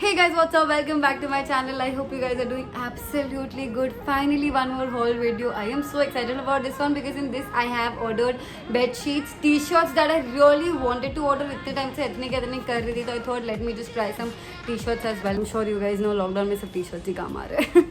Hey guys, what's up? Welcome back to my channel. I hope you guys are doing absolutely good. Finally, one more haul video. I am so excited about this one because in this I have ordered bed sheets, t-shirts that I really wanted to order. इतने time से इतने क्या इतने कर रही थी, तो I thought let me just try some t-shirts as well. I'm sure you guys know lockdown में सब t-shirts ही काम आ रहे हैं.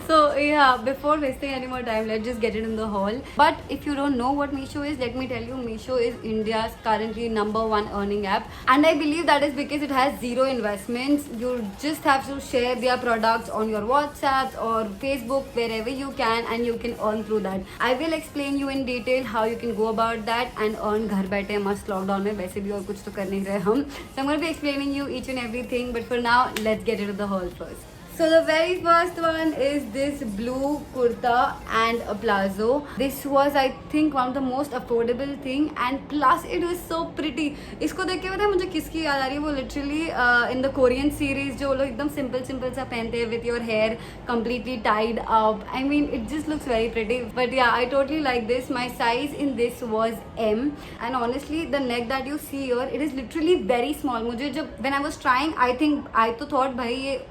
So yeah, before wasting any more time, let's just get it in the haul. But if you don't know what Meesho is, let me tell you, Meesho is India's currently #1 earning app, and I believe that is because it has zero investments. You just have to share their products on your WhatsApp or Facebook wherever you can, and you can earn through that. I will explain you in detail how you can go about that and earn घर बैठे मस्त lockdown में. वैसे भी और कुछ तो कर नहीं रहे हम. So I'm going to be explaining you each and everything, but for now let's get into the haul first. So the very first one is this blue kurta and a palazzo. This was I think one of the most affordable thing, and plus it was so pretty. इसको देख के पता है मुझे किसकी याद आ रही है? वो literally in the Korean series जो लोग एकदम simple सा पहनते हैं with your hair completely tied up. I mean it just looks very pretty. But yeah, I totally like this. My size in this was M, and honestly the neck that you see here, it is literally very small. मुझे जब when I was trying, I तो thought भाई ये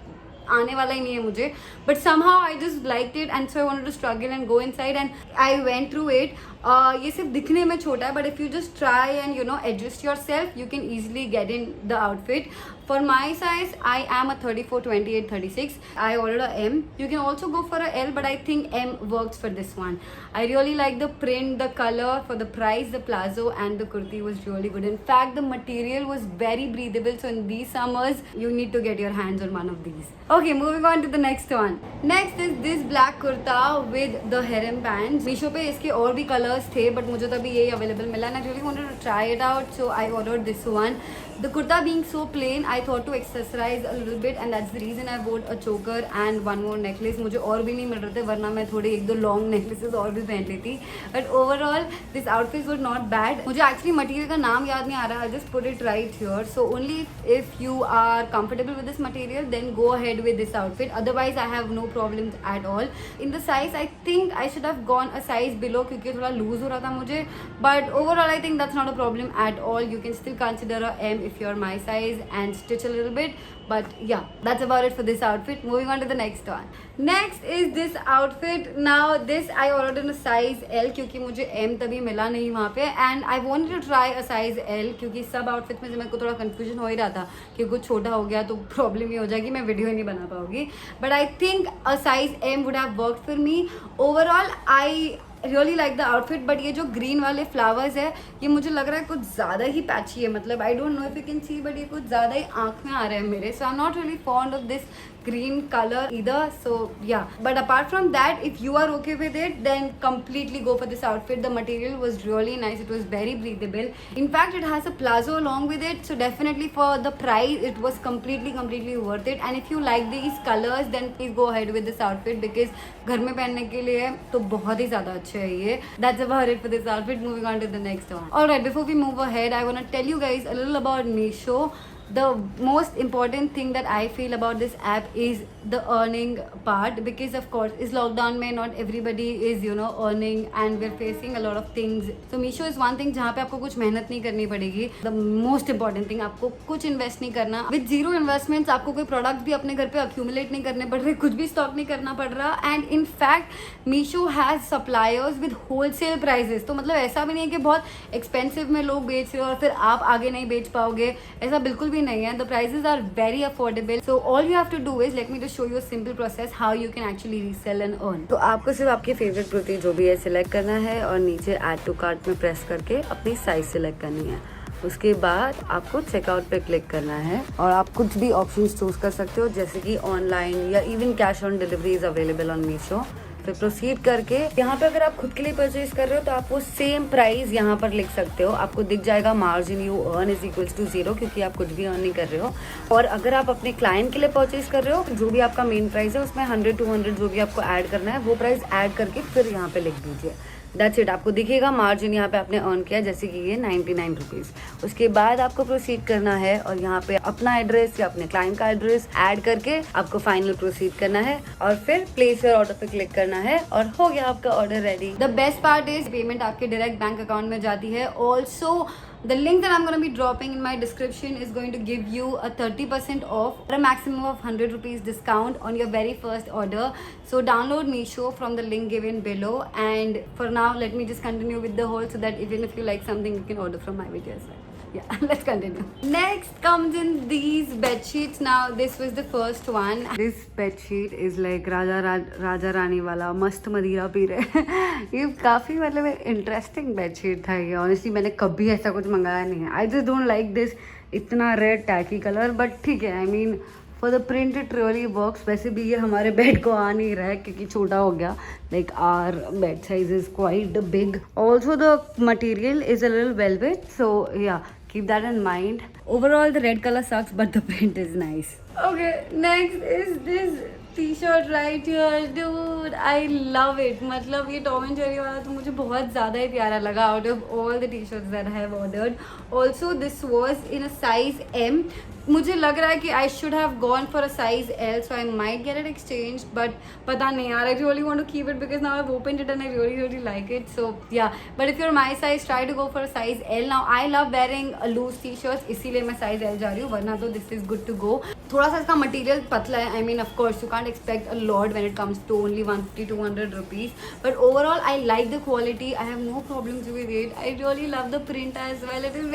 आने वाला ही नहीं है मुझे, but somehow I just liked it, and so I wanted to struggle and go inside, and I went through it. ये सिर्फ दिखने में छोटा है, but if you just try and you know adjust yourself, you can easily get in the outfit. For my size, I am a 34, 28, 36. I ordered a M. You can also go for a L, but I think M works for this one. I really like the print, the color. For the price, the palazzo and the kurti was really good. In fact, the material was very breathable. So in these summers, you need to get your hands on one of these. Okay, moving on to the next one. Next is this black kurta with the harem bands. Meesho पे इसके और भी colors थे, but मुझे तो अभी यही available मिला, and I really wanted to try it out, so I ordered this one. The kurta being so plain, I thought to accessorize a little bit, and that's the reason I bought a choker and one more necklace. मुझे और भी नहीं मिल रहे थे, वरना मैं थोड़े एक दो long necklaces और भी पहन लेती. But overall, this outfit was not bad. मुझे actually material का नाम याद नहीं आ रहा. I'll just put it right here. So only if you are comfortable with this material, then go ahead with this outfit. Otherwise, I have no problems at all. In the size, I think I should have gone a size below क्योंकि थोड़ा loose हो रहा था मुझे. But overall, I think that's not a problem at all. You can still consider a M if you're my size and stitch a little bit. But yeah, that's about it for this outfit. Moving on to the next one. Next is this outfit. Now this I ordered in a size L क्योंकि मुझे M तभी मिला नहीं वहाँ पे, and I wanted to try a size L क्योंकि सब outfits में से मेरे को थोड़ा confusion हो ही रहा था कि कुछ छोटा हो गया तो प्रॉब्लम ही हो जाएगी, मैं वीडियो ही नहीं बना पाऊंगी. But I think a size M would have worked for me. Overall, I really like the outfit, but ये जो green वाले flowers है, ये मुझे लग रहा है कुछ ज़्यादा ही patchy है. मतलब I don't know if you can see, but ये कुछ ज़्यादा ही आँख में आ रहा है मेरे. So I'm not really fond of this green color either. So yeah, but apart from that, if you are okay with it, then completely go for this outfit. The material was really nice. It was very breathable. In fact, it has a palazzo along with it, so definitely for the price, it was completely worth it. And if you like these colors, then please go ahead with this outfit because घर में पहनने के लिए तो बहुत ही ज़्यादा अच्छे है ये. That's about it for this outfit. Moving on to the next one. Alright, before we move ahead, I want to tell you guys a little about Meesho. The most important thing that I feel about this app is the earning part, because of course is lockdown में not everybody is you know earning, and we're facing a lot of things. So Meesho is one thing जहाँ पे आपको कुछ मेहनत नहीं करनी पड़ेगी. The most important thing, आपको कुछ इन्वेस्ट नहीं करना. With zero investments आपको कोई प्रोडक्ट भी अपने घर पे accumulate नहीं करने पड़ रहे, कुछ भी स्टॉक नहीं करना पड़ रहा. And in fact Meesho has suppliers with wholesale prices. तो मतलब ऐसा भी नहीं है कि बहुत expensive में लोग बेच रहे हो और फिर आप आगे नहीं बेच पाओगे, ऐसा बिल्कुल भी नहीं है. The prices are very affordable. So all you have to do is, let me just show you a simple process how you can actually resell and earn. तो आपको सिर्फ आपकी फेवरेट कुर्ती जो भी है सिलेक्ट करना है और नीचे ऐड टू कार्ट में प्रेस करके अपनी साइज सिलेक्ट करनी है. उसके बाद आपको चेकआउट पे क्लिक करना है और आप कुछ भी ऑप्शंस चूज कर सकते हो, जैसे कि ऑनलाइन या even cash on delivery is available on Meesho. फिर प्रोसीड करके यहाँ पे अगर आप खुद के लिए परचेज कर रहे हो तो आप वो सेम प्राइस यहाँ पर लिख सकते हो. आपको दिख जाएगा margin you earn is equals to 0 क्योंकि आप कुछ भी अर्न नहीं कर रहे हो. और अगर आप अपने क्लाइंट के लिए परचेज कर रहे हो, जो भी आपका मेन प्राइस है उसमें 100-200 जो भी आपको ऐड करना है वो प्राइस ऐड करके फिर यहाँ पे लिख दीजिए. That's it. आपको दिखेगा मार्जिन यहाँ पे आपने अर्न किया, जैसे कि ये 99 रुपीज़. उसके बाद आपको प्रोसीड करना है और यहाँ पे अपना एड्रेस या अपने क्लाइंट का एड्रेस ऐड करके आपको फाइनल प्रोसीड करना है और फिर प्लेस योर ऑर्डर पे क्लिक करना है और हो गया आपका order ready. The best part is payment आपके डायरेक्ट बैंक अकाउंट में जाती है. Also The link that I'm going to be dropping in my description is going to give you a 30% off or a maximum of 100 rupees discount on your very first order. So download Meesho from the link given below. And for now, let me just continue with the haul so that even if you like something, you can order from my video as well. Yeah, let's continue. Next comes in these bed sheets. Now this was the first one. This bed sheet is like Raja Rani wala मस्त मदिरा P रहे ये काफ़ी मतलब interesting bed sheet था ये. Honestly मैंने कभी ऐसा कुछ मंगाया नहीं है. आई जस्ट डोंट लाइक दिस इतना रेड टैकी कलर, बट ठीक है. I mean for the print it really works. वैसे भी ये हमारे बेड को आ नहीं रहा है क्योंकि छोटा हो गया. Like our bed size is quite big. Also the material is a little velvet, so yeah keep that in mind. Overall the red color sucks but the print is nice. Okay, next is this t-shirt right here. Dude, I love it. मतलब ये Tom and Jerry वाला तो मुझे बहुत ज़्यादा ही प्यारा लगा out of all the t-shirts that I have ordered. Also this was in a size M. मुझे लग रहा है कि I should have gone for a size L, so I might get it exchanged, but पता नहीं यार. I really want to keep it because now I've opened it and I really like it. So yeah, but if you're my size, try to go for a size L. Now I love wearing loose t-shirts, इसीलिए मैं size L जा रही हूँ, वरना तो this is good to go. थोड़ा सा इसका मटीरियल पतला है. I mean of course you can't expect a lot when it comes to only 150-200 rupees, but overall I like the quality. I have no problems with it. I really love the print as well. It is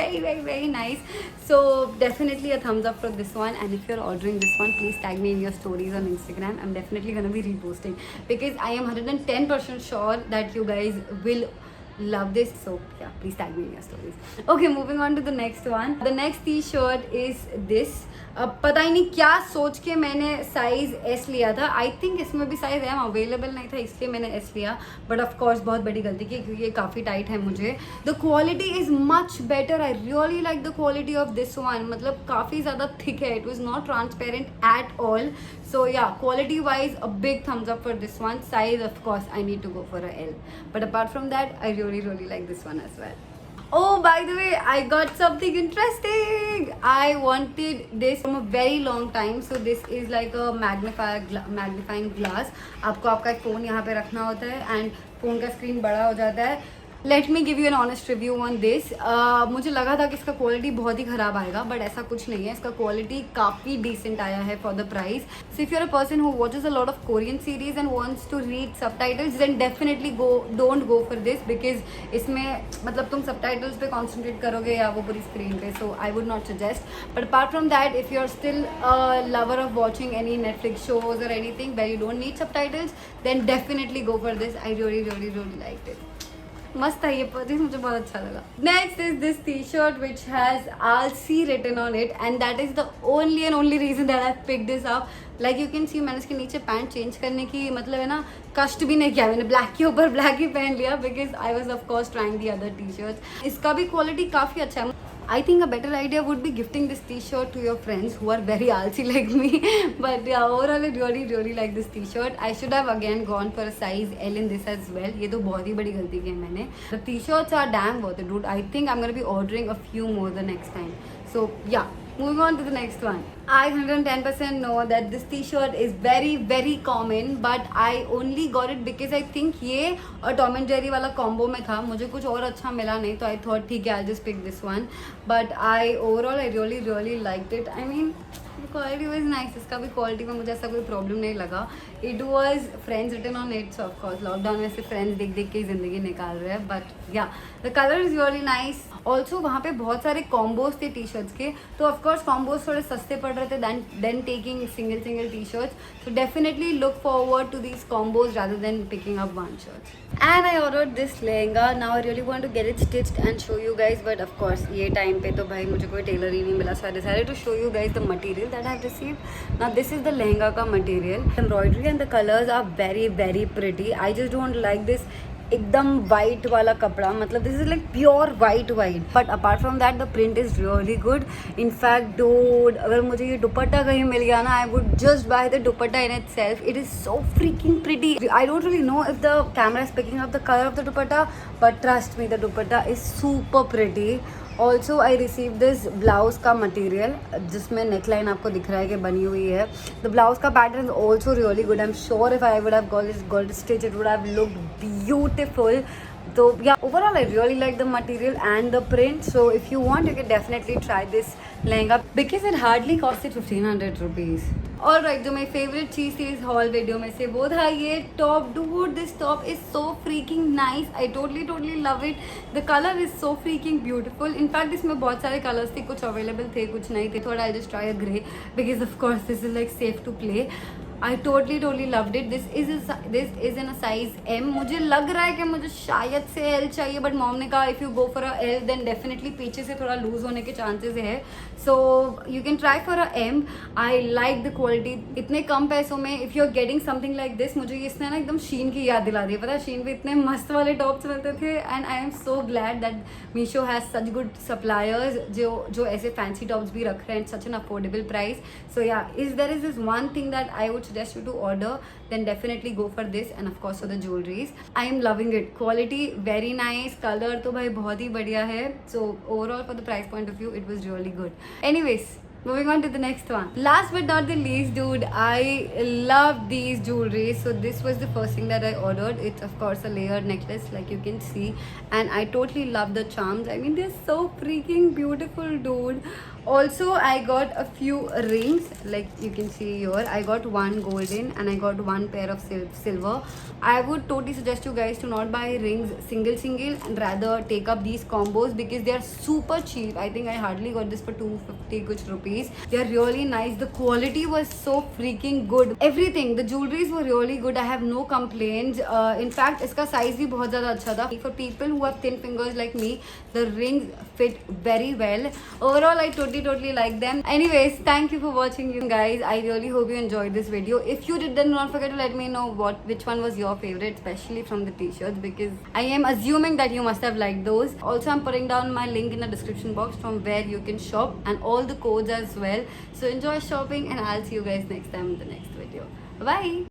very nice. So definitely a thumbs up for this one. And if you're ordering this one, please tag me in your stories on Instagram. I'm definitely gonna be reposting because I am 110% sure that you guys will love this. So yeah, please tag me in your stories. Okay, moving on to the next one. The next t-shirt is this. अब पता ही नहीं क्या सोच के मैंने size S लिया था. I think इसमें भी साइज एम अवेलेबल नहीं था, इसलिए मैंने एस लिया. बट ऑफ कोर्स बहुत बड़ी गलती की क्योंकि ये काफ़ी टाइट है मुझे. The quality is much better. I really like the quality of this one. मतलब काफ़ी ज़्यादा थिक है. It was not transparent at all. So yeah, quality wise a big thumbs up for this one. Size of course I need to go for a L, but apart from that I really like this one as well. Oh, by the way, I got something interesting. I wanted this from a very long time. So this is like a magnifying glass. आपको आपका phone यहाँ पे रखना होता है and phone का screen बड़ा हो जाता है. Let me give you an honest review on this. मुझे लगा था कि इसका क्वालिटी बहुत ही ख़राब आएगा, बट ऐसा कुछ नहीं है. इसका क्वालिटी काफ़ी डिसेंट आया है for the price. So if you are a person who watches a lot of Korean series and wants to read subtitles, then definitely don't go for this because इसमें मतलब तुम सबटाइटल्स पे concentrate करोगे या वो पूरी स्क्रीन पे. So I would not suggest. But apart from that, if you are still lover of watching any Netflix shows or anything where you don't need subtitles, then definitely go for this. I really like it. मस्त है ये piece, मुझे बहुत अच्छा लगा. Next is this T shirt which has also written on it and that is the only reason that I pick this up. Like you can see, मैंने इसके नीचे पैंट चेंज करने की मतलब है ना कष्ट भी नहीं किया. मैंने ब्लैक के ऊपर ब्लैक ही पहन लिया because I was of course trying the other T shirts. इसका भी क्वालिटी काफ़ी अच्छा है. I think a better idea would be gifting this t-shirt to your friends who are very alsi like me. But yeah, overall I really like this t-shirt. I should have again gone for a size L in this as well. ये तो बहुत ही बड़ी गलती की है मैंने. The t-shirts are damn worth it, dude. I think I'm gonna be ordering a few more the next time. So yeah, moving on to the next one. I 110% know that this t-shirt is very common, but I only got it because I think ये और Tom and Jerry वाला combo में था. मुझे कुछ और अच्छा मिला नहीं तो I thought ठीक है, I'll just pick this one. But overall I really liked it. I mean the quality was nice. इसका भी क्वालिटी में मुझे ऐसा कोई प्रॉब्लम नहीं लगा. It was friends written on it, so of course lockdown में से फ्रेंड्स देख के ज़िंदगी निकाल रहे हैं. बट या the colour is really nice. Also वहाँ पे बहुत सारे कॉम्बोज थे टी शर्ट्स के, तो ऑफकोर्स कॉम्बोज थोड़े सस्ते पड़ रहे थे then taking single T shirts. So definitely look forward to these combos rather than picking up one shirt. And I ordered this lehenga. Now I really want to get it stitched and show you guys, but of course ये time पे तो भाई मुझे कोई tailor ही नहीं मिला. So I decided to show you guys the material that I have received. Now this is the lehenga का material. Embroidery and the colours are very pretty. I just don't like this एकदम white वाला कपड़ा. मतलब this is like pure white. But apart from that the print is really good. In fact dude, अगर मुझे ये दुपट्टा कहीं मिल गया ना, I would just buy the dupatta in itself. It is so freaking pretty. I don't really know if the camera is picking up the colour of the dupatta, but trust me the dupatta is super pretty. Also I receive this blouse का material जिसमें neckline आपको दिख रहा है कि बनी हुई है. द ब्लाउज का pattern is also really good. I am sure if I would have got it stitch it would have looked beautiful. So yeah, overall I really like the material and the print. So if you want, you can definitely try this lehenga because it hardly costed 1500 rupees. Alright, जो मेरी favourite चीज़ थी इस hall video में से वो था ये top. Dude this top is so freaking nice. I totally love it. The colour is so freaking beautiful. In fact इसमें बहुत सारे कलर्स थे, कुछ अवेलेबल थे कुछ नहीं थे. थोड़ा I just try a grey because of course this is like safe to play. I totally loved it. This is in a size M. मुझे लग रहा है कि मुझे शायद से L चाहिए, बट मॉम ने कहा if you go for a L then definitely पीछे से थोड़ा लूज होने के चांसेस है. So you can try for a M. I like the quality. इतने कम पैसों में if you're getting something like this, मुझे इसने ना एकदम शीन की याद दिला दी. पता है शीन पे इतने मस्त वाले टॉप्स मिलते थे and I am so glad that Meesho has such good suppliers जो ऐसे fancy टॉप्स भी रख रहे हैं at such an affordable price. So yeah, there is this one thing that I would suggest you to order, then definitely go for this, and of course for the jewelries. I am loving it. Quality very nice. Color तो भाई बहुत ही बढ़िया है. So overall for the price point of view, it was really good. Anyways, moving on to the next one. Last but not the least, dude, I love these jewelries. So this was the first thing that I ordered. It's of course a layered necklace, like you can see, and I totally love the charms. I mean, they're so freaking beautiful, dude. Also, I got a few rings, like you can see here. I got one golden and I got one pair of silver. I would totally suggest you guys to not buy rings single and rather take up these combos because they are super cheap. I think I hardly got this for 250 kuch rupees. They are really nice. The quality was so freaking good. Everything, the jewelries were really good. I have no complaints. In fact, इसका size भी बहुत ज़्यादा अच्छा था. For people who have thin fingers like me, the rings fit very well. Overall, I totally like them. Anyways, thank you for watching, you guys. I really hope you enjoyed this video. If you did, then don't forget to let me know which one was your favorite, especially from the t-shirts, because I am assuming that you must have liked those. Also, I'm putting down my link in the description box from where you can shop and all the codes as well. So enjoy shopping and I'll see you guys next time in the next video. Bye.